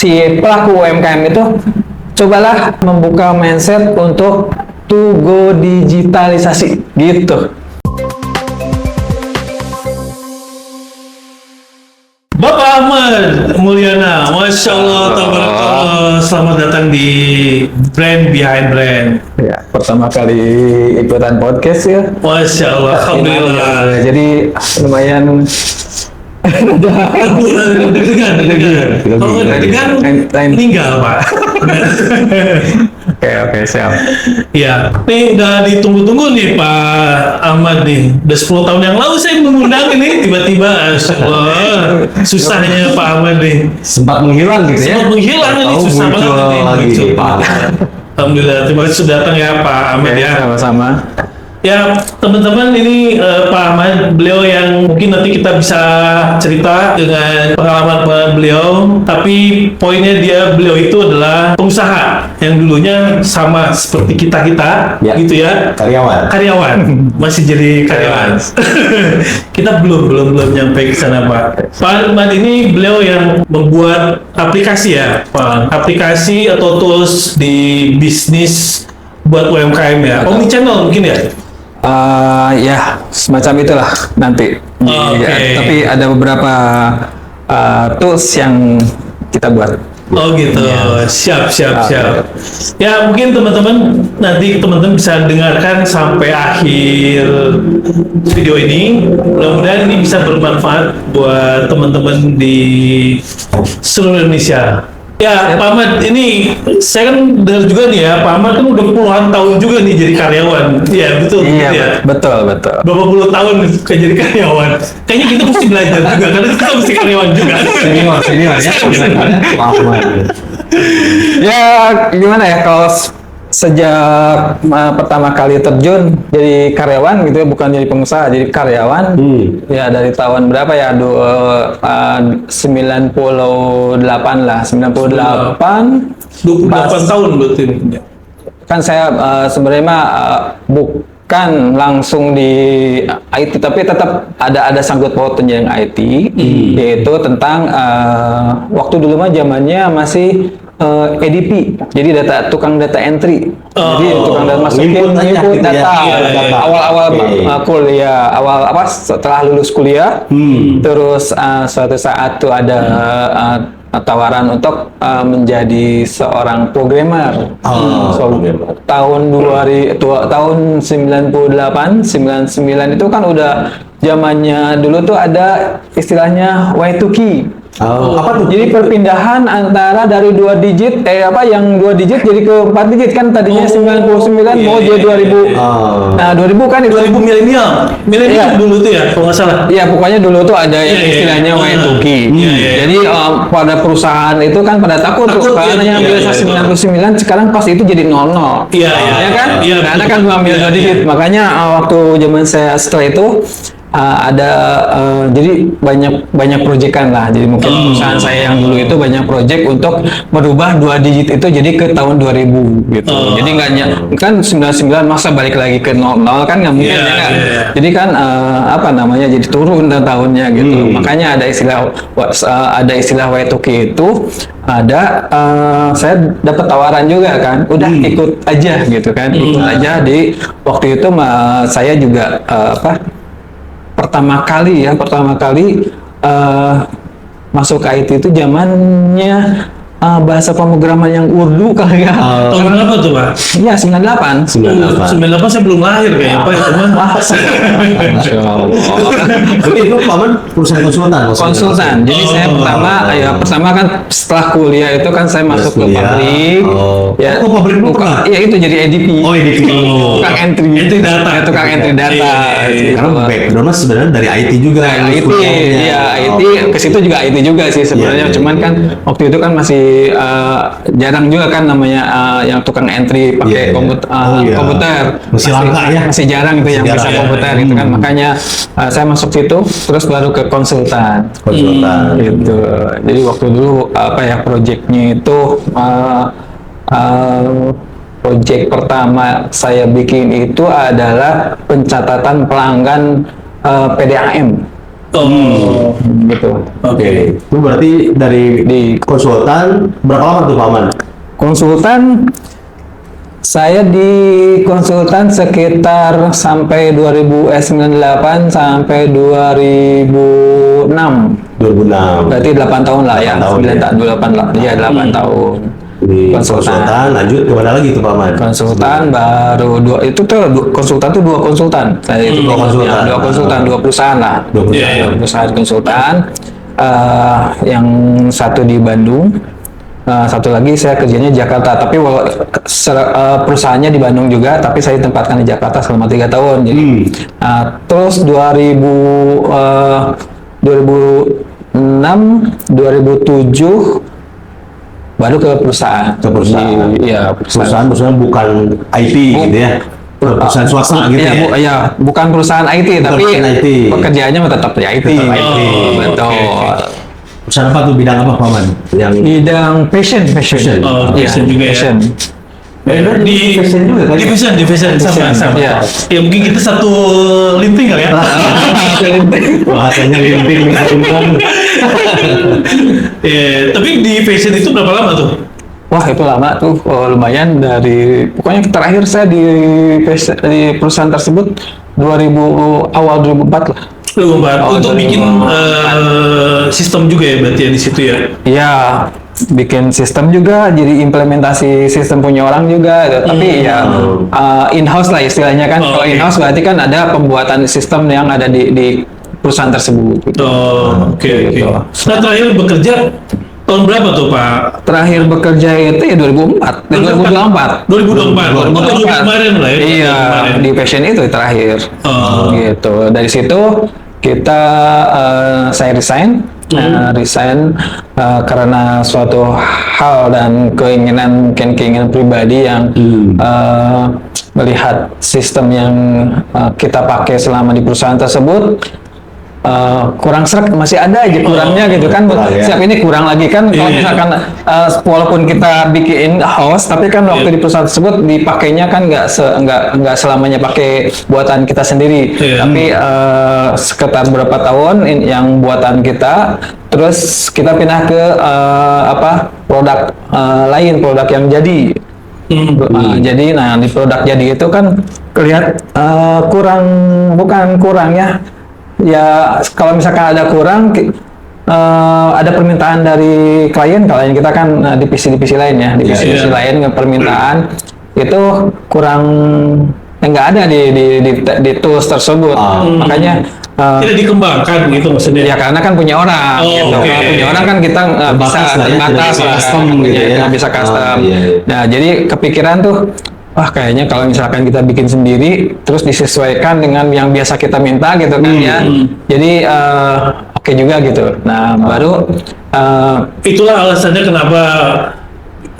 si pelaku UMKM itu cobalah membuka mindset untuk to go digitalisasi gitu. Bapak Ahmad Mulyana, Masya Allah, tabarakallah. Selamat datang di Brand Behind Brand. Ya, pertama kali ikutan podcast ya. Masya Allah, alhamdulillah. Jadi lumayan Deg-degan. Kalau nggak deg-degan, tinggal Pak. Oke, siap. Ya, nih udah ditunggu-tunggu nih Pak Ahmad nih. Udah 10 tahun yang lalu saya mengundang ini, tiba-tiba Masya Allah, susahnya Pak Ahmad nih. Sempat menghilang gitu ya. Sempat menghilang ini, susah banget ini. Lagi, Pak. Alhamdulillah, terima kasih sudah datang ya Pak Ahmad ya. Sama-sama. Ya, teman-teman, ini Pak Ahmad, beliau yang mungkin nanti kita bisa cerita dengan pengalaman beliau, tapi poinnya beliau itu adalah pengusaha yang dulunya sama seperti kita-kita, Ya. gitu ya. Karyawan, masih jadi karyawan. Kita belum nyampe ke sana, Pak. Pak Ahmad ini beliau yang membuat aplikasi ya, Pak. Aplikasi atau tools di bisnis buat UMKM ya. Omnichannel mungkin ya. Ya, semacam itulah nanti. Oke. Ya, tapi ada beberapa tools yang kita buat. Oh gitu, siap. Ya mungkin teman-teman nanti teman-teman bisa dengarkan sampai akhir video ini. Mudah-mudahan ini bisa bermanfaat buat teman-teman di seluruh Indonesia. Ya Pak Ahmad, ini saya kan dengar juga nih ya, Pak Ahmad kan udah puluhan tahun juga nih jadi karyawan. Iya betul. Iya, gitu ya. betul. Berapa puluh tahun kayak jadi karyawan. Kayaknya kita mesti belajar juga, karena kita mesti karyawan juga. Senior ya. Maaf. Ya, gimana ya kalau sejak pertama kali terjun jadi karyawan gitu ya, bukan jadi pengusaha, jadi karyawan. Ya dari tahun berapa ya? 98 lah, 98. 28 tahun berarti. Kan saya sebenarnya bukan langsung di IT, tapi tetap ada sangkut pautnya yang IT, yaitu tentang waktu dulu mah zamannya masih EDP, jadi tukang data entry. Jadi tukang data masukin input gitu data. ya. Awal-awal kuliah, setelah lulus kuliah, terus suatu saat tuh ada tawaran untuk menjadi seorang programmer. Tahun 98, 99 itu kan udah zamannya dulu tuh ada istilahnya Y2K. Apa tuh? Jadi perpindahan antara dari 2 digit yang 2 digit jadi ke 4 digit kan tadinya 99 mau jadi 2000. Nah, 2000 kan itu 2000 milenial Iya. dulu tuh ya, kalau nggak salah. Iya, pokoknya dulu tuh ada yang Iya. istilahnya Y2K. Jadi pada perusahaan itu kan pada takut karena yang biasa 99 sekarang pas itu jadi 00. Iya. Ya kan? Iya, Karena betul. kan mengambil 2 digit. Makanya waktu zaman saya setelah itu jadi banyak proyekan lah. Jadi mungkin perusahaan saya yang dulu itu banyak proyek untuk merubah 2 digit itu jadi ke tahun 2000 gitu. Jadi kan 99 masa balik lagi ke 00 kan nggak mungkin ya kan. Jadi kan jadi turun tahunnya gitu. Makanya ada istilah Y2K itu saya dapat tawaran juga kan. Udah ikut aja gitu kan. Ikut aja di waktu itu saya juga pertama kali masuk ke IT itu zamannya bahasa pemrograman yang Urdu kali ya. Tahun berapa tuh Pak? Iya, 98. 98 saya belum lahir kayaknya Pak ya teman. Masya Allah. Jadi itu paman perusahaan konsultan. Jadi saya pertama kan setelah kuliah itu kan saya masuk ke pabrik. Ya, ke pabrik dulu kan? Iya, itu jadi EDP. EDP. Tukang entry data. Tukang entry data. Karena backgroundnya sebenarnya dari IT juga. IT, iya IT ke situ juga IT juga sih sebenarnya. Cuman kan waktu itu kan masih jarang juga kan namanya yang tukang entry pakai komputer. Masih langka ya. Masih jarang itu yang bisa komputer itu kan. Makanya saya masuk situ terus baru ke konsultan. Gitu. Jadi waktu dulu proyeknya itu proyek pertama saya bikin itu adalah pencatatan pelanggan PDAM. Oh, gitu. oke. Itu berarti dari Di konsultan berapa lama tuh Pak Aman? konsultan, saya di konsultan sekitar sampai 98 sampai 2006. 2006. Berarti 8 tahun lah ya. 8 tahun, 9 ya. tak 28 lah. Ya 8 tahun. Di Konsultan. konsultan lanjut kemana lagi tuh Pak Aman? Konsultan baru konsultan tuh 2 konsultan. Saya itu Dua konsultan. Ya, 2 konsultan, 2 perusahaan lah. 2 perusahaan. Iya, iya. 2 perusahaan konsultan. Yang satu di Bandung, satu lagi saya kerjanya di Jakarta. Tapi perusahaannya di Bandung juga, tapi saya ditempatkan di Jakarta selama 3 tahun. Jadi terus 2006, 2007 baru ke perusahaan. Ke perusahaan. Iya, Perusahaan bukan IT gitu ya. Perusahaan swasta gitu ya. Iya, bukan perusahaan IT, Bukan tapi perusahaan IT. pekerjaannya tetap di IT. Tetap IT. Betul. Oke. Perusahaan apa tuh, bidang apa Pak Aman? Yang Bidang fashion. Oh, Iya, fashion juga ya. fashion. Di fashion juga kan? di fashion sama. Iya. Ya mungkin kita satu linting kali ya. bahasanya linting. Tapi di fashion itu berapa lama tuh? Wah, itu lama tuh. Lumayan dari pokoknya terakhir saya di perusahaan tersebut 2000 awal 2004 lah. Lu membantu Oh, untuk dari bikin bawah. sistem juga ya berarti ya di situ ya. Iya, bikin sistem juga, jadi implementasi sistem punya orang juga. Tapi ya in-house lah istilahnya kan. Oh, Kalau oke. in-house berarti kan ada pembuatan sistem yang ada di perusahaan tersebut. Gitu. Oh, oke. Gitu. Nah terakhir bekerja tahun berapa tuh Pak? Terakhir bekerja itu ya 2004, 2024. 2024. Oh, tahun kemarin lah ya. Iya, Kemarin. di fashion itu terakhir. Oh. Gitu. Dari situ saya resign. Resign karena suatu hal dan keinginan pribadi yang melihat sistem yang kita pakai selama di perusahaan tersebut kurang serak, masih ada aja kurangnya gitu kan. kurang ya. Siap ini kurang lagi kan. Kalau Iya. misalkan walaupun kita bikin house, tapi kan waktu Iya. di perusahaan tersebut dipakainya kan nggak selamanya pakai buatan kita sendiri. Iya. Tapi sekitar berapa tahun yang buatan kita, terus kita pindah ke produk lain, produk yang jadi. Jadi di produk jadi itu kan kelihatan bukan kurang ya kalau misalkan ada kurang ada permintaan dari klien kita kan divisi lain ya, divisi lain permintaan itu kurang nggak ada di tools tersebut. Makanya Tidak dikembangkan gitu maksudnya. ya karena kan punya orang Oh, gitu. oke. Kalau punya orang kan kita nggak bisa Terbatas lah ya, terbatas tidak lah, custom kan. gitu ya. Nggak bisa custom. Oh, iya, iya. Nah jadi kepikiran tuh, wah kayaknya kalau misalkan kita bikin sendiri terus disesuaikan dengan yang biasa kita minta gitu kan ya. Jadi oke juga gitu. Nah baru Itulah alasannya kenapa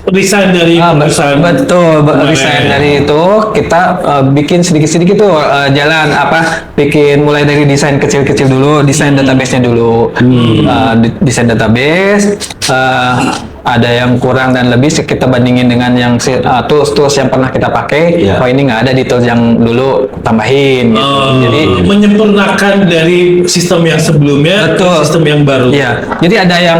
resign dari perusahaan. betul kemarin. resign dari itu kita bikin sedikit-sedikit tuh jalan bikin mulai dari desain kecil-kecil dulu, desain database-nya dulu. Desain database ada yang kurang dan lebih kita bandingin dengan yang tools yang pernah kita pakai. Iya. Oh ini nggak ada di tools yang dulu, tambahin gitu. Jadi menyempurnakan dari sistem yang sebelumnya ke Betul. sistem yang baru. iya, jadi ada yang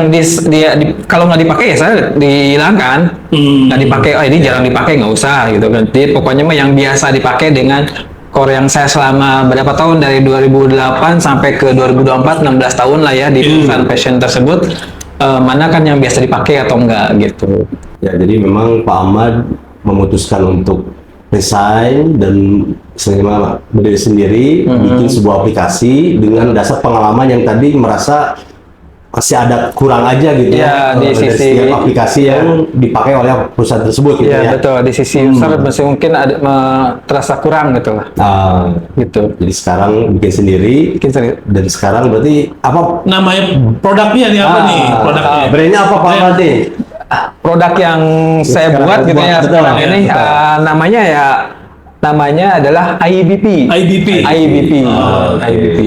kalau nggak dipakai ya saya dihilangkan. Nggak dipakai, oh ini jarang dipakai, nggak usah gitu kan. Jadi pokoknya mah yang biasa dipakai dengan core yang saya selama berapa tahun dari 2008 sampai ke 2024, 16 tahun lah ya di perusahaan fashion tersebut. Mana kan yang biasa dipakai atau enggak gitu. Ya, jadi memang Pak Ahmad memutuskan untuk resign dan berdiri sendiri, bikin sebuah aplikasi dengan dasar pengalaman yang tadi merasa masih ada kurang aja gitu Ya, di dari sisi- setiap aplikasi yang dipakai oleh perusahaan tersebut gitu Iya ya. betul, di sisi user masih mungkin ada terasa kurang gitu lah. Nah, Gitu. jadi sekarang bikin sendiri Bikin sendiri. dan sekarang berarti apa Namanya produknya nih apa nih? Produknya. brandnya apa Pak Ahmad nih? Produk yang saya Sekarang buat gitu buat, ya betul, sekarang ya, ini betul. namanya adalah IBP. IBP. IBP. Oh, oke. IBP.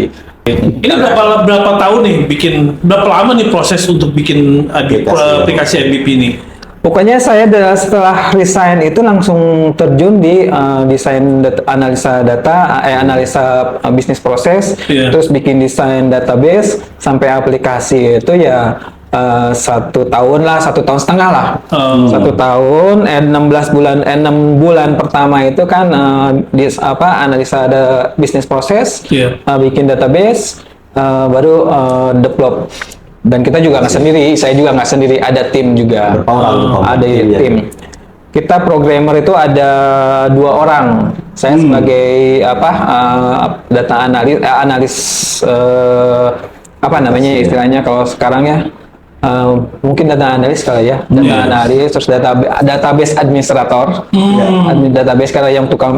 Ini berapa tahun nih bikin, berapa lama nih proses untuk bikin Aplikasi. aplikasi IBP ini? Pokoknya saya setelah resign itu langsung terjun di desain analisa data, analisa bisnis proses, Iya. terus bikin desain database sampai aplikasi itu ya 1 tahun lah, 1,5 tahun lah. 1 tahun, 6 bulan pertama itu kan analisa ada bisnis proses, Iya. bikin database, baru develop. Dan kita juga nggak sendiri, saya juga nggak sendiri, ada tim juga. Berapa orang? Ada Timnya? tim. Kita programmer itu ada 2 orang. Saya sebagai data analis apa namanya istilahnya kalau sekarang ya, mungkin data analis kali ya, data analis, terus database administrator, database karena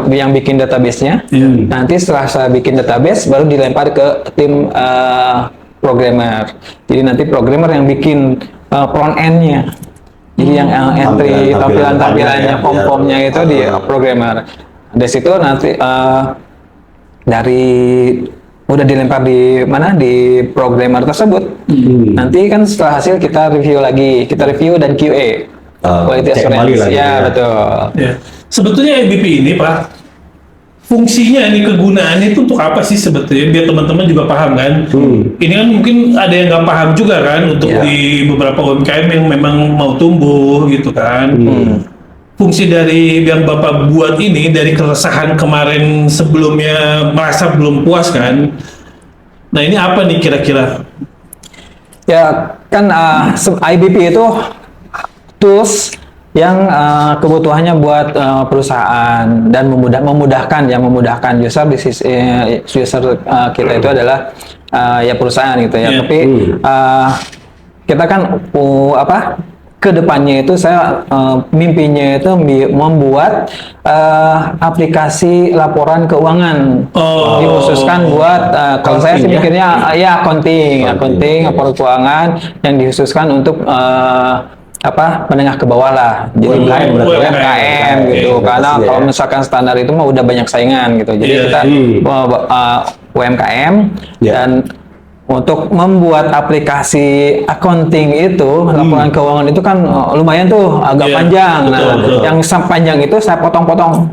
yang bikin database-nya. Nanti setelah saya bikin database, baru dilempar ke tim programmer. Jadi nanti programmer yang bikin front end-nya. Jadi yang entry tampilannya, ya. form-formnya itu di programmer. Dari situ nanti udah dilempar di mana di programmer tersebut. Nanti kan setelah hasil kita review lagi, kita review dan QA. Quality cek kembali assurance. lagi Ya, ya. betul. Ya. Sebetulnya MVP ini Pak, fungsinya ini kegunaannya itu untuk apa sih sebetulnya? Biar teman-teman juga paham kan. Ini kan mungkin ada yang nggak paham juga kan untuk Ya. di beberapa UMKM yang memang mau tumbuh gitu kan. Fungsi dari yang Bapak buat ini dari keresahan kemarin sebelumnya merasa belum puas kan. Nah ini apa nih kira-kira? Ya kan IBP itu tools yang kebutuhannya buat perusahaan dan memudahkan user di sisi user kita itu adalah ya perusahaan gitu ya. Iya. Tapi kita kan kedepannya itu saya mimpinya itu membuat aplikasi laporan keuangan dikhususkan buat kalau saya sih Accounting ya? mikirnya accounting laporan keuangan yang dikhususkan untuk menengah ke bawah lah, jadi UMKM berarti ya? UMKM gitu. Oke, Karena pastinya kalau ya. misalkan standar itu mah udah banyak saingan gitu. Jadi Iya. kita UMKM Ya. dan untuk membuat aplikasi accounting itu laporan keuangan itu kan lumayan tuh agak Iya, panjang. betul. Yang panjang itu saya potong-potong.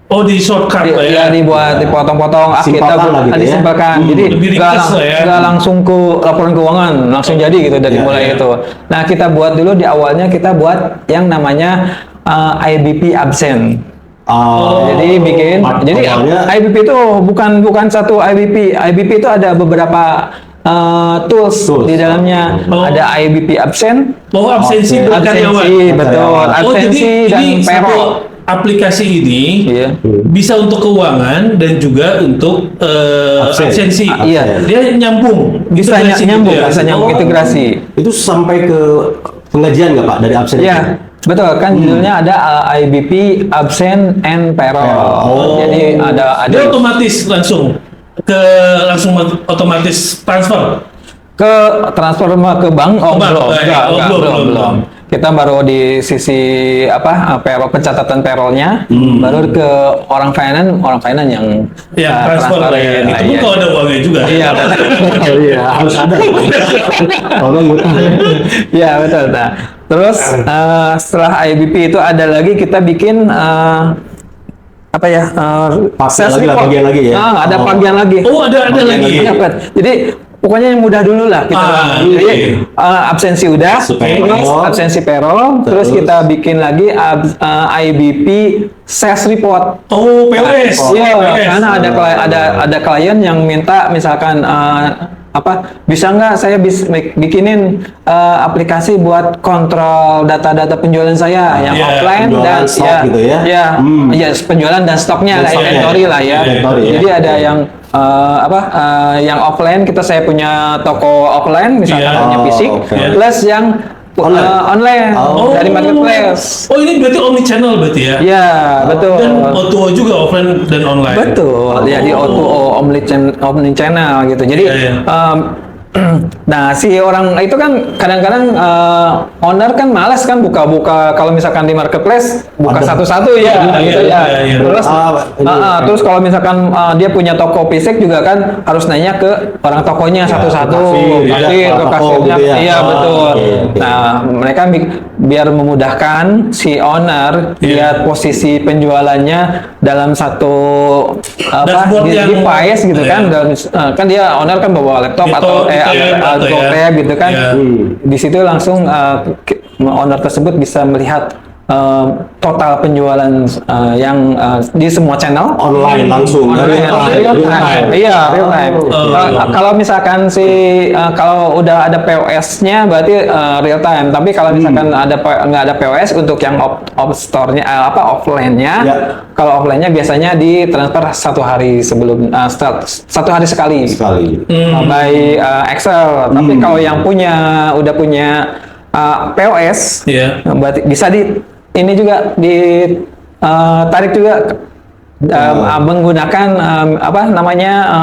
Oh di shortcut lah ya? Ya dibuat dipotong-potong, Simpelkan kita lah gitu ya. disimpelkan. Jadi Lebih ringkas lah ya. nggak langsung ke laporan keuangan langsung jadi gitu dari Iya, mulai iya. itu. Nah kita buat dulu di awalnya kita buat yang namanya IBP absen. Jadi bikin, jadi IBP itu bukan satu IBP. IBP itu ada beberapa tools di dalamnya. Oh. Ada IBP absen, Oh absensi Oke. berkaryawan. absensi betul, Oh absensi jadi dan ini payroll. satu aplikasi ini Iya. bisa untuk keuangan dan juga untuk absensi. Iya. Dia nyambung. Bisa integrasi nyambung, gitu ya? bisa nyambung Oh. integrasi. Itu sampai ke pengajian nggak Pak dari absen? Ya, betul kan judulnya ada IBP absent and payroll. Jadi ada Dia otomatis langsung otomatis transfer. ke transfer ke bank Ke bank, belum. ya. Enggak, Oh, belum. Kita baru di sisi payroll, pencatatan payrollnya, baru ke orang finance yang Ya transfer lah ya. transferin. Itu pun Iya. kalau ada uangnya juga. Iya, betul. Iya, harus ada. Kalau ngutang. Iya betul. Nah, terus setelah IBP itu ada lagi kita bikin Pasal sales lagi lah, report. bagian lagi ya? Ada Oh. bagian lagi. Oh ada lagi. Iya, Bet. Jadi pokoknya yang mudah dulu lah kita. Jadi absensi udah, terus absensi payroll, terus kita bikin lagi IBP sales report. Oh PWS. Iya, PWS. karena ada klien yang minta misalkan bisa nggak saya bikinin aplikasi buat kontrol data-data penjualan saya yang Iya, offline penjualan dan stok gitu ya? ya penjualan dan stoknya Dan lah, stoknya. inventory lah ya. Inventory ya. Jadi ada yang yang offline, saya punya toko offline misalkan Iya. punya fisik, oke. plus yang online dari marketplace. Oh ini berarti omni channel berarti ya? Ya betul. Dan O2O juga offline dan online. Betul, ya di O2O omni channel gitu. Jadi, Iya, iya. nah si orang itu kan kadang-kadang owner kan malas kan buka-buka kalau misalkan di marketplace buka Ada. satu-satu ya, Iya, gitu iya, ya. iya. Terus, Ini. terus kalau misalkan dia punya toko fisik juga kan harus nanya ke orang tokonya Ya, satu-satu, ke kasir, ke toko kasirnya. gitu ya. Iya betul. Oke. Nah mereka biar memudahkan si owner lihat posisi penjualannya dalam satu Dashboard yang- device gitu kan. Dalam, kan dia owner kan bawa laptop atau tab gitu kan. Iya. Di situ langsung owner tersebut bisa melihat total penjualan yang di semua channel Online langsung Online, real time. Iya, real time. Kalau misalkan kalau udah ada POS-nya berarti real time. Tapi kalau misalkan nggak ada POS untuk yang off store-nya offline-nya, Ya. kalau offline-nya biasanya ditransfer 1 hari sebelum 1 hari sekali. By Excel. Tapi kalau yang udah punya POS, Iya. berarti bisa ini juga ditarik juga menggunakan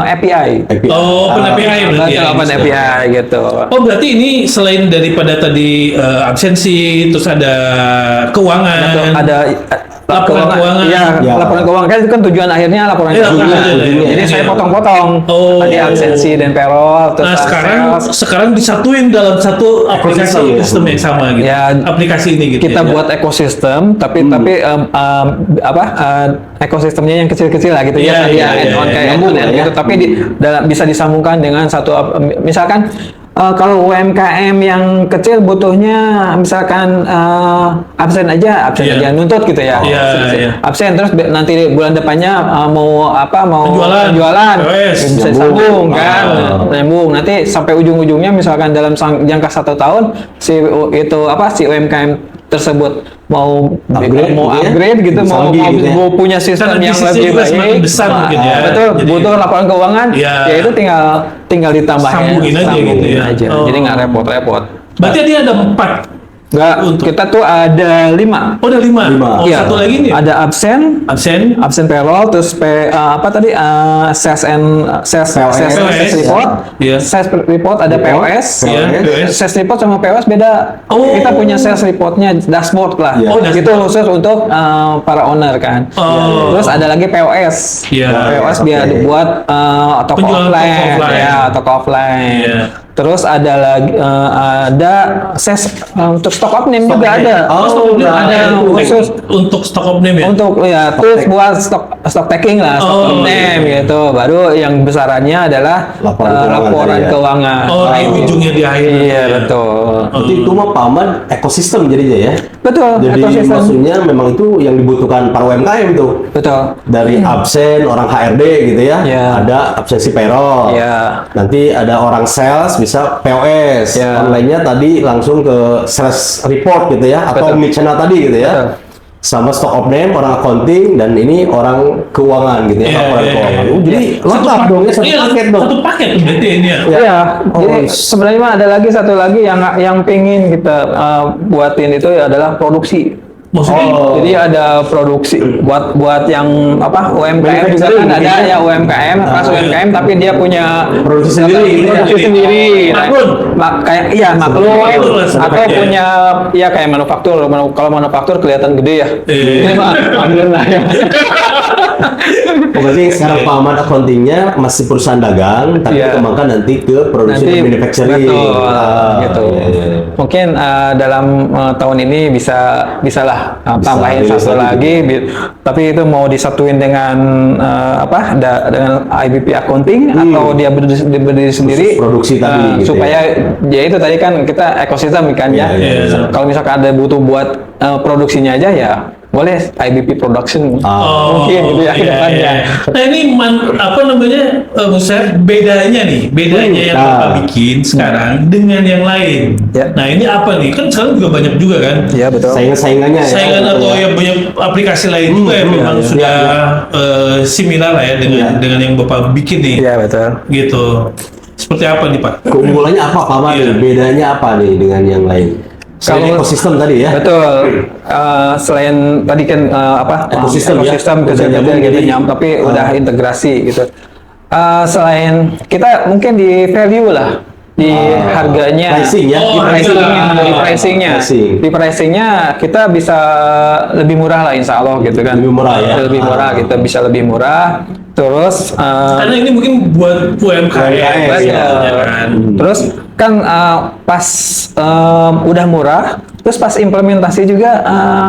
API. Open API berarti ya. Open bisa. API gitu. Oh berarti ini selain daripada tadi absensi, terus ada keuangan, Ada laporan keuangan. Iya, Ya. laporan keuangan kan itu kan tujuan akhirnya laporan Iya, keuangan. laporan Jadi iya. saya potong-potong. Oh. Tadi absensi dan payroll, terus Nah sales. sekarang disatuin dalam satu aplikasi Ekosistem. sistem yang sama gitu. Ya, aplikasi ini gitu. kita ya. buat ekosistem, tapi ekosistemnya yang kecil-kecil lah gitu Iya, ya, tadi iya, add-on iya, kayak nyambung add-on lah ya. gitu, tapi bisa disambungkan dengan misalkan kalau UMKM yang kecil butuhnya misalkan absen Iya. aja nuntut gitu ya. Iya, iya. Absen terus nanti bulan depannya mau penjualan POS. bisa Nyambung. sambung kan, Ah. nyambung nanti sampai ujung-ujungnya misalkan dalam jangka 1 tahun si UMKM tersebut mau Upgrade gitu ya? upgrade gitu, mau Canggih gitu ya? mau punya sistem Karena yang bisnisnya lebih juga semakin baik, besar mungkin ya. betul, Jadi- butuh laporan keuangan, Iya. ya itu tinggal ditambahin, Sambungin aja gitu ya. aja. Oh. Jadi nggak repot-repot. Berarti dia ada 4. Nggak, kita tuh ada 5. Oh ada 5. Lima. Oh Iya. satu lagi nih. Ada absen payroll, terus sales report, Iya. sales report ada POS, Iya, POS. sales report sama POS beda. Oh. Kita punya sales reportnya dashboard lah. Iya. Oh, dashboard. Itu khusus untuk para owner kan. Oh. Terus ada lagi POS. Iya. POS biar Oke. dibuat toko Penjualan offline, toko offline. ya toko offline. Iya. Terus ada lagi ada sales untuk stock of name juga ada. Oh, stok of name ada khusus untuk stock of name ya. untuk ya terus buat stok taking lah, stock Oh, of name gitu. Baru yang besarannya adalah Laporan keuangan laporan tadi ya. keuangan. Oh, di ujungnya di akhir. Iya betul. Berarti itu mah Pak Ahmad ekosistem jadinya ya. Betul. Jadi ekosistem. maksudnya memang itu yang dibutuhkan para UMKM itu. Betul. Dari absen orang HRD gitu ya, Iya. ada absensi payroll. Iya. Nanti ada orang sales bisa POS. Iya. Online-nya tadi langsung ke sales report gitu ya, atau Betul. mid channel tadi gitu ya. Betul. Sama stock of name, orang accounting, dan ini orang keuangan gitu ya, Iya, laporan iya, keuangan. iya. Jadi lengkap dong ya, satu Iya, paket dong. Satu paket berarti ini ya. Iya. Oh, Jadi sebenarnya mah ada lagi satu lagi yang pengen kita buatin itu adalah produksi. Maksudnya Jadi ada produksi buat yang UMKM juga kan ada ya UMKM, kelas UMKM tapi dia punya Produksi sendiri gitu ya. produksi sendiri. Maklum. Kayak maklum Maklum lah, atau sebenarnya. punya ya kayak manufaktur. Kalau manufaktur kelihatan gede ya. Iya. Ini mah alhamdulillah ya. Oh, berarti sekarang Pak Ahmad accounting-nya masih perusahaan dagang, tapi Iya. dikembangkan nanti ke produksi dan manufacturing. betul, gitu. Iya, iya, iya. Mungkin dalam tahun ini bisalah tambahin rilis satu lagi. lagi, tapi itu mau disatuin dengan dengan IBP accounting atau dia berdiri sendiri produksi tadi gitu supaya ya itu tadi kan kita ekosistem kan ya. Iya, iya. Kalau misalkan ada butuh buat produksinya aja ya boleh IBP production. Mungkin gitu ya ke depannya. Nah ini apa namanya maksudnya bedanya yang Nah. Bapak bikin sekarang dengan yang lain. Ya. Nah ini apa nih? Kan sekarang juga banyak juga kan Iya betul. Saingan-saingannya ya. saingan gitu atau ya. yang banyak aplikasi lain juga yang memang iya, sudah similar lah ya dengan yang Bapak bikin nih. Iya betul. Gitu. Seperti apa nih Pak? Keunggulannya apa Pak Ahmad? Iya. Bedanya apa nih dengan yang lain? Selain Kalau- ekosistem tadi ya. Betul. Selain tadi kan Ekosistem ya. ekosistem Udah kecil-kecil nyambung gitu jadi- tapi udah integrasi gitu. Selain kita mungkin di value lah, di harganya, Pricing ya. Oh, di pricingnya kita bisa lebih murah lah insya Allah gitu kan. Lebih murah ya. Lebih murah gitu, bisa lebih murah. Terus Karena ini mungkin buat UMKM UMKM, ya iya. kan. Terus kan pas udah murah, Terus pas implementasi juga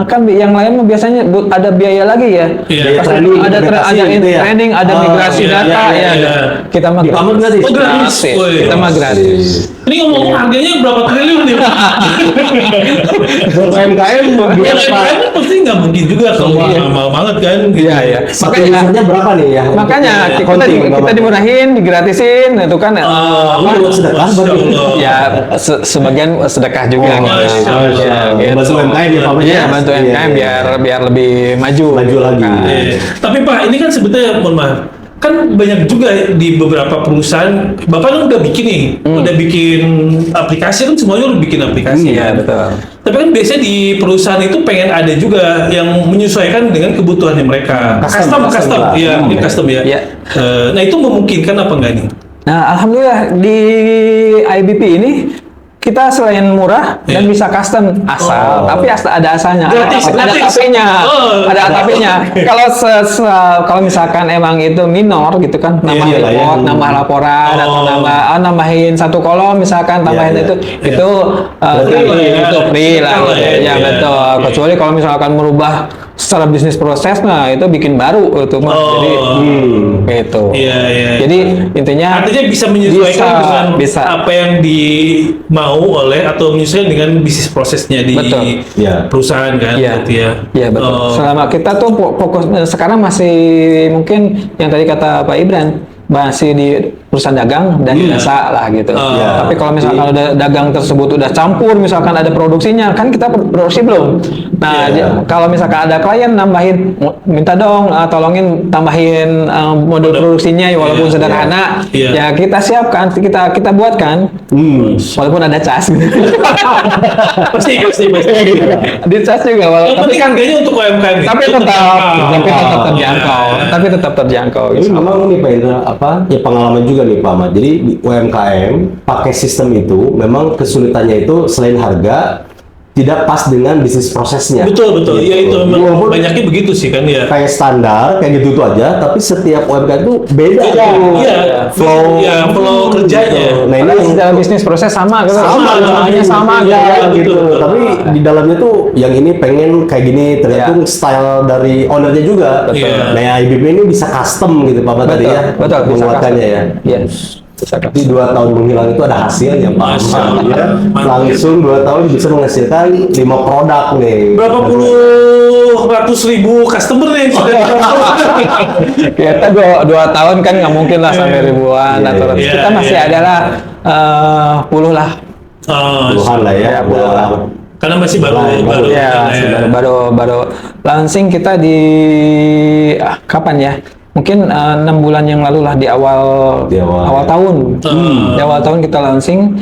kan yang lain biasanya ada biaya lagi ya. Iya. Pas Training, ada implementasi gitu ya. training, ada migrasi iya, data iya, ya. iya. Kita mah Di Paman gratis? Oh, gratis. Woi. Kita mah gratis. Ini ngomong harganya berapa triliun nih? Buat UMKM Ya, berapa? kan pasti nggak mungkin juga kalau mahal banget kan. Gitu. Iya, iya. Satu usernya berapa nih ya? Makanya kita dimurahin, digratisin itu kan. Ini buat sedekah berarti. Ya sebagian sedekah juga. Oh, Masya Allah. Ya, gitu. Bantu UMKM ya Pak Mas? Iya, bantu Iya, UMKM iya. biar lebih maju. Maju lagi. Kan. Tapi Pak, ini kan sebetulnya mohon maaf. Kan banyak juga di beberapa perusahaan, Bapak kan udah bikin nih, udah bikin aplikasi kan semuanya udah bikin aplikasi. Iya, betul. Tapi kan biasanya di perusahaan itu pengen ada juga yang menyesuaikan dengan kebutuhannya mereka. Custom lah. Iya, ini custom ya. Iya. Nah itu memungkinkan apa enggak nih? Nah, alhamdulillah di IBP ini kita selain murah dan Iya. bisa custom asal, tapi ada asalnya, Gratis, ada gratis. tapi-nya, Oh. ada tapi-nya. Kalau misalkan emang itu minor gitu kan, nambah Iya, report, iya. nambah laporan, atau Oh. nambahin satu kolom misalkan, tambahin Iya, itu, iya. itu Free lah ya. itu free lah, Sedekah lah gitu. ya. Ya Iya. betul. Kecuali kalau misalkan merubah secara bisnis proses, nah itu bikin baru itu mah. Oh. Jadi gitu. Iya, iya. Jadi intinya Artinya bisa menyesuaikan dengan bisa. apa yang dimau oleh atau menyesuaikan dengan bisnis prosesnya di Betul. Iya. perusahaan kan, Iya, berarti ya. iya betul. Oh. Selama kita tuh fokus sekarang masih mungkin yang tadi kata Pak Ibran masih di perusahaan dagang dan Iya. jasa lah gitu. Iya. Tapi kalau misalkan udah dagang tersebut udah campur, misalkan ada produksinya, kan kita produksi belum. Nah, Iya. kalau misalkan ada klien nambahin, minta dong tolongin tambahin modul produksinya walaupun Iya. sederhana, Iya. ya kita siapkan, kita buatkan, walaupun ada cas. pasti. Di cas juga, Yang tapi penting kan harganya untuk UMKM nih. tapi Itu tetap terjangkau, Iya. tapi tetap terjangkau. Ini gitu. memang nih Pak Indra, ya pengalaman juga nih Pak Ahmad. Jadi di UMKM pakai sistem itu memang kesulitannya itu selain harga tidak pas dengan bisnis prosesnya. Betul. Gitu. Ya itu memang Walaupun banyaknya begitu sih kan ya. kayak standar kayak gitu aja, tapi setiap UMKM itu beda Iya, tuh. iya. flow Ya, flow kerjanya. gitu. Nah ini Padahal yang secara bisnis proses sama gitu. Semuanya sama gitu. ya, Betul, gitu. betul. Tapi di dalamnya tuh yang ini pengen kayak gini, tergantung style dari ownernya juga. Betul. Nah IBP ini bisa custom gitu Pak Ahmad tadi ya, Betul, bisa menguatkannya ya. Iya. Bisa Di 2 tahun menghilang itu ada hasilnya Pak Masya Ahmad, Allah. ya. Langsung 2 tahun bisa menghasilkan 5 produk nih. Berapa puluh ratus ribu customer nih yang sudah Kita 2 tahun kan nggak mungkin lah sampai ribuan Iya, atau ratus. iya, Kita masih iya. adalah puluh lah. Oh, Puluhan lah ya. Ya, puluhan. karena masih baru Ya, baru launching kita di kapan ya? Mungkin 6 bulan yang lalu lah di awal Di awal. tahun. Di awal tahun kita launching.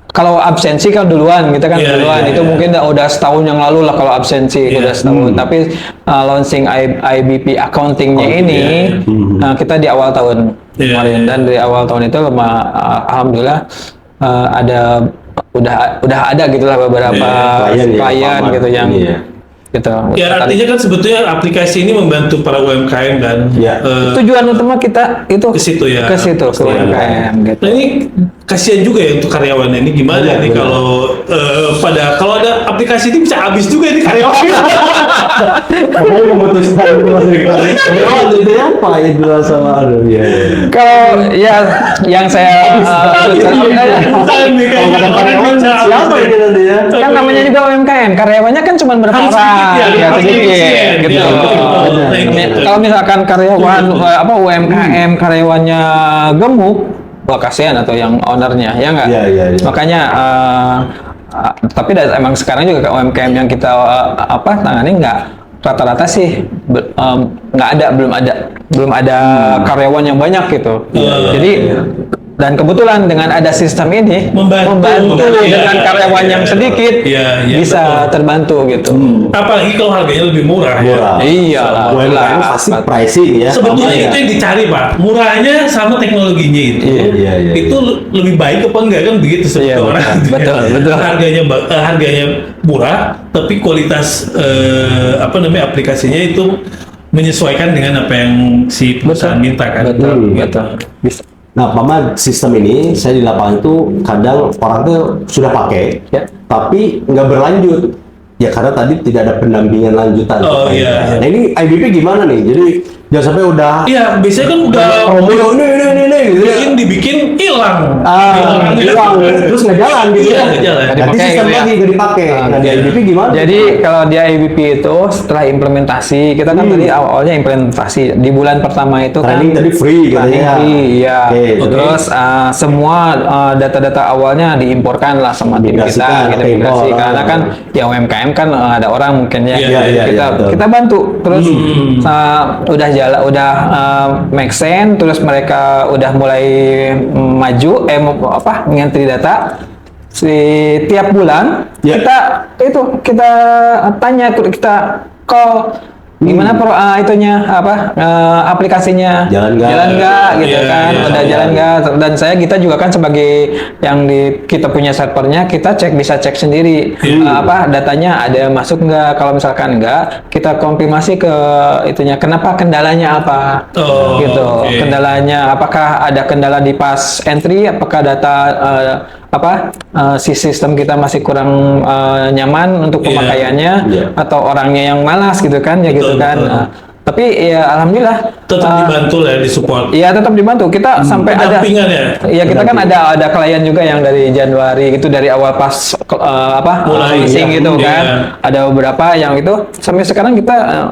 Kalau absensi kan duluan, kita kan Iya, duluan. iya, Itu iya. mungkin udah setahun yang lalu lah kalau absensi Iya. udah setahun. Tapi launching IBP accountingnya ini kita di awal tahun Iya, kemarin. iya. Dan di awal tahun itu alhamdulillah ada udah ada gitulah beberapa Klien ya, klien Pak Ahmad. gitu yang Iya. gitu. Ya artinya kan sebetulnya aplikasi ini membantu para UMKM dan Ya. Tujuan utama kita itu ke situ ya. ke situ ke UMKM gitu. Nah ini kasihan juga ya untuk karyawannya ini gimana Benar, nih benar. kalau ada aplikasi ini bisa habis juga nih karyawannya. Makanya memutuskan itu Mas Riko. Oh, jadi apa ya dua sama aduh ya. Kalau ya yang saya Bukan nih kayak Kalau kata orang karyawan bisa siapa habis. ini nanti ya? kan namanya juga UMKM, karyawannya kan cuma berapa Harus sedikit orang, ya, ya harus sedikit, efisien, gitu. ya. Nah, itu. Kalau misalkan karyawan UMKM karyawannya gemuk, wah kasihan atau yang ownernya, ya nggak? Iya, iya, iya. Makanya tapi emang sekarang juga UMKM yang kita tangani nggak rata-rata sih belum ada karyawan yang banyak gitu. Jadi dan kebetulan dengan ada sistem ini Membantu. Iya, dengan karyawan yang sedikit iya, iya, bisa terbantu gitu. Apalagi kalau harganya lebih murah. Murah. Ya. Iya lah. UMKM pasti pricing ya. Sebetulnya Apa itu ya? yang dicari Pak, murahnya sama teknologinya itu. Iya, iya. Itu lebih baik apa enggak kan begitu Iya, sebetulnya orang. betul. Harganya murah, tapi kualitas aplikasinya itu menyesuaikan dengan apa yang si perusahaan minta kan. Betul. Hmm. Betul. Bisa. Nah, Pak Ahmad, sistem ini saya di lapangan itu kadang orang tuh sudah pakai, Ya. tapi nggak berlanjut. Ya karena tadi tidak ada pendampingan lanjutan. Oh, iya. Nah ini IBP gimana nih? Jadi jangan sampai udah Iya, biasanya kan udah promo ini gitu ya. dibikin hilang. Hilang terus nggak jalan gitu Iya, ya. nggak jalan. Nanti Dipakai sistem gitu ya. lagi nggak dipakai. Nah di IBP gimana? Jadi kalau di IBP itu setelah implementasi, kita kan tadi awalnya implementasi di bulan pertama itu kan training tadi free training katanya. free, iya. Oke, Terus semua data-data awalnya diimporkan lah sama tim kita, Migrasikan, kita oke, migrasi impor. karena kan ya UMKM kan ada orang mungkin ya. Iya, iya, kita betul. kita bantu terus udah jalan udah make sense, terus mereka udah mulai maju ngantri data tiap bulan. Ya. Kita tanya, kita call gimana aplikasinya Jalan nggak gitu Iya, kan, iya, udah iya. jalan nggak. Dan kita juga kan sebagai yang kita punya servernya, kita bisa cek sendiri datanya ada masuk nggak. Kalau misalkan nggak, kita konfirmasi ke itunya, kenapa, kendalanya apa Oh, gitu. oke. Kendalanya apakah ada kendala di pas entry, apakah data si sistem kita masih kurang nyaman untuk Iya. pemakaiannya, Iya. atau orangnya yang malas gitu kan, ya gitu Betul, kan. betul. Nah, tapi ya alhamdulillah Tetap dibantu lah, disupport. iya tetap dibantu. Kita sampai ada Pendampingan ya? Iya, kita kan ada klien juga yang dari Januari gitu, dari awal pas Mulai, launching iya, gitu iya. kan. Ada beberapa yang itu sampai sekarang kita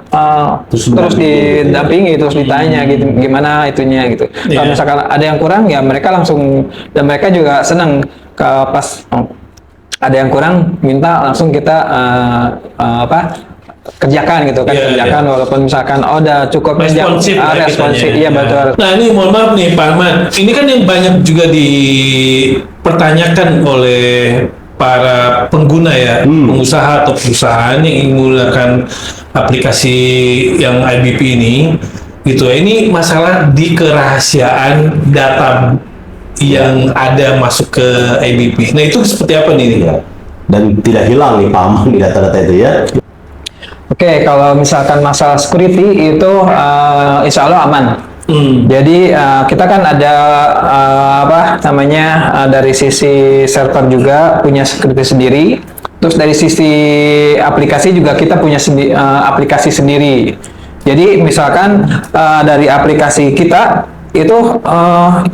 Terus terus mendampingi, didampingi, terus ditanya gitu gimana itunya gitu. Kalau Iya. misalkan ada yang kurang ya mereka langsung, dan mereka juga senang pas ada yang kurang minta langsung kita kerjakan gitu kan, Iya, kerjakan iya. walaupun misalkan udah cukup Responsif lah responsif, kitanya. iya betul. Nah ini mohon maaf nih Pak Ahmad, ini kan yang banyak juga dipertanyakan oleh para pengguna ya, pengusaha atau perusahaan yang ingin menggunakan aplikasi yang IBP ini, gitu ya. Ini masalah di kerahasiaan data yang ada masuk ke IBP. Nah itu seperti apa nih? Ya. Dan tidak hilang nih Pak Ahmad di data-data itu ya. Oke, kalau misalkan masalah security itu insya Allah aman. Jadi kita kan ada dari sisi server juga punya security sendiri. Terus dari sisi aplikasi juga kita punya aplikasi sendiri. Jadi misalkan dari aplikasi kita itu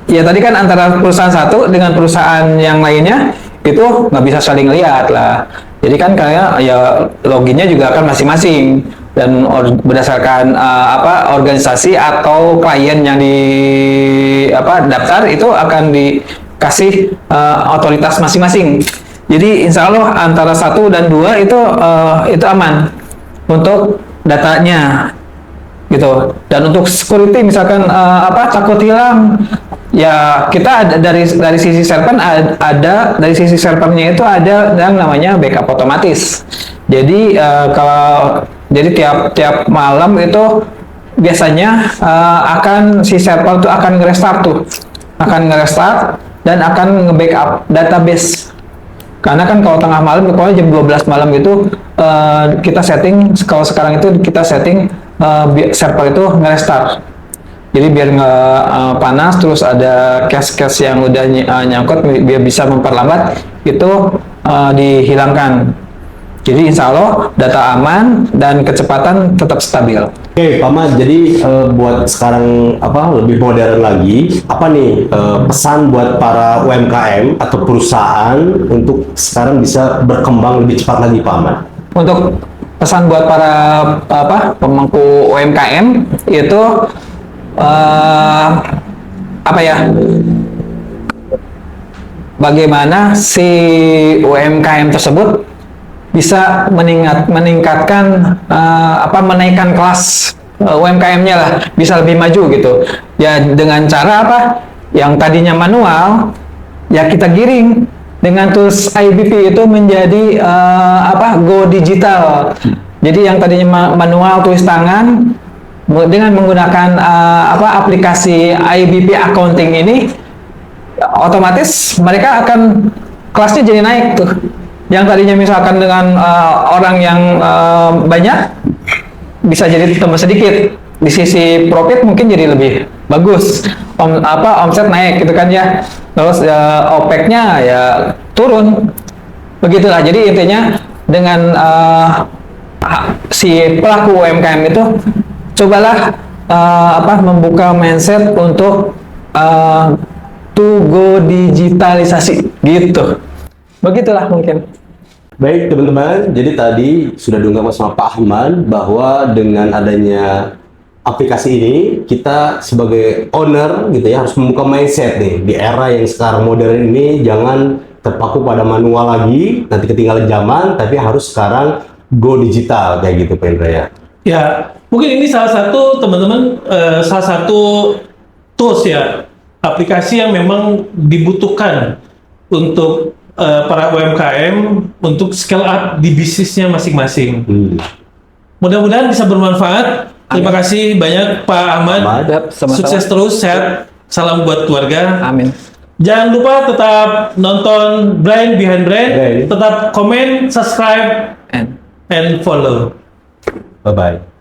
ya tadi kan antara perusahaan satu dengan perusahaan yang lainnya itu nggak bisa saling lihat lah. Jadi kan kayak ya loginnya juga akan masing-masing, dan berdasarkan organisasi atau klien yang daftar itu akan dikasih otoritas masing-masing. Jadi insya Allah antara 1 dan 2 itu aman untuk datanya gitu. Dan untuk security misalkan takut hilang, ya kita ada dari sisi server dari sisi servernya itu ada yang namanya backup otomatis. Jadi tiap malam itu biasanya si server itu akan nge-restart dan akan nge-backup database. Karena kan kalau tengah malam, pokoknya jam 12 malam itu kita setting, kalau sekarang itu kita setting server itu nge-restart. Jadi biar nggak panas, terus ada cache-cache yang udah nyangkut, biar bisa memperlambat, itu dihilangkan. Jadi insya Allah data aman dan kecepatan tetap stabil. Oke, Pak Ahmad, jadi buat sekarang lebih modern lagi, apa nih pesan buat para UMKM atau perusahaan untuk sekarang bisa berkembang lebih cepat lagi, Pak Ahmad? Untuk pesan buat para pemangku UMKM itu bagaimana si UMKM tersebut bisa meningkatkan menaikkan kelas UMKM-nya lah, bisa lebih maju gitu ya, dengan cara yang tadinya manual ya kita giring dengan tools IBP itu menjadi go digital. Jadi yang tadinya manual tulis tangan, dengan menggunakan aplikasi IBP accounting ini, otomatis mereka akan kelasnya jadi naik tuh. Yang tadinya misalkan dengan orang yang banyak bisa jadi tambah sedikit, di sisi profit mungkin jadi lebih bagus, omset naik gitu kan ya, terus OPEX-nya ya turun, begitulah. Jadi intinya dengan si pelaku UMKM itu cobalah membuka mindset untuk to go digitalisasi gitu, begitulah mungkin. Baik teman-teman, jadi tadi sudah diungkapkan sama Pak Ahmad bahwa dengan adanya aplikasi ini, kita sebagai owner gitu ya harus membuka mindset nih di era yang sekarang modern ini, jangan terpaku pada manual lagi, nanti ketinggalan zaman, tapi harus sekarang go digital kayak gitu Pak Indra ya. Ya, mungkin ini salah satu teman-teman, salah satu tools ya, aplikasi yang memang dibutuhkan untuk para UMKM untuk scale up di bisnisnya masing-masing. Mudah-mudahan bisa bermanfaat. Terima kasih banyak Pak Ahmad. Sama-sama. Sukses terus, sehat. Salam buat keluarga. Amin. Jangan lupa tetap nonton Brand Behind Brand. Tetap komen, subscribe, and follow. Bye-bye.